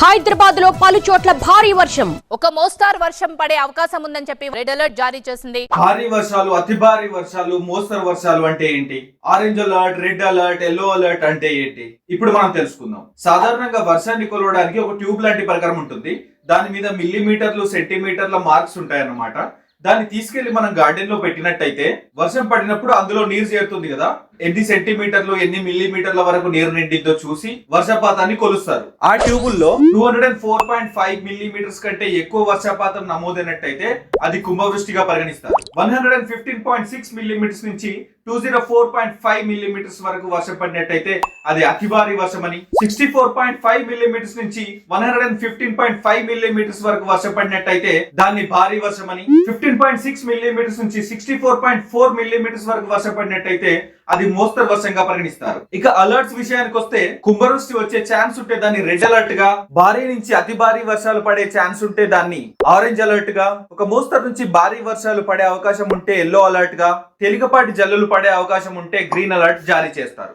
హైదరాబాద్ లో పలు చోట్ల భారీ వర్షం. ఒక మోస్తారు వర్షం పడే అవకాశం ఉందని చెప్పి రెడ్ అలర్ట్ జారీ చేసింది. భారీ వర్షాలు, అతి భారీ వర్షాలు, మోస్తరు వర్షాలు అంటే ఏంటి? Orange alert, red alert, yellow alert అంటే ఏంటి? ఇప్పుడు మనం తెలుసుకుందాం. సాధారణంగా వర్షాన్ని కొలవడానికి ఒక ట్యూబ్ లాంటి పరికరం ఉంటుంది. దాని మీద మిల్లీమీటర్లు, సెంటీమీటర్ల మార్క్స్ ఉంటాయన్నమాట. దాన్ని తీసుకెళ్లి మనం గార్డెన్ లో పెట్టినట్టయితే వర్షం పడినప్పుడు అందులో నీరు చేరుతుంది కదా, ఎన్ని సెంటీమీటర్లు, ఎన్ని మిల్లీమీటర్ల వరకు నీరు నిండిందో చూసి వర్షపాతాన్ని కొలుస్తారు. ఆ ట్యూబుల్లో 204.5 మిల్లీమీటర్స్ కంటే ఎక్కువ వర్షపాతం నమోదైనట్టయితే అది కుంభవృష్టిగా పరిగణిస్తారు. 115.6 మిల్లీమీటర్స్ నుంచి 204.5 మిల్లీమీటర్స్ వరకు వర్షం పడినట్టయితే అది అతి భారీ వర్షమని, 64.5 మిల్లీమీటర్స్ నుంచి 115.5 మిల్లీమీటర్స్ వరకు వర్షం పడినట్టయితే దాన్ని భారీ వర్షమని, 15.6 మిల్లీమీటర్స్ నుంచి 64.4 మిల్లీమీటర్స్ వరకు వర్షం పడినట్టయితే అది మోస్తరు వర్షంగా పరిగణిస్తారు. ఇక అలర్ట్స్ విషయానికి వస్తే కుంభవృష్టి వచ్చే ఛాన్స్ ఉంటే దాన్ని రెడ్ అలర్ట్ గా, భారీ నుంచి అతి భారీ వర్షాలు పడే ఛాన్స్ ఉంటే దాన్ని ఆరెంజ్ అలర్ట్ గా, ఒక మోస్తరు నుంచి భారీ వర్షాలు పడే అవకాశం ఉంటే ఎల్లో అలర్ట్ గా, తేలికపాటి జల్లులు పడే అవకాశం ఉంటే గ్రీన్ అలర్ట్ జారీ చేస్తారు.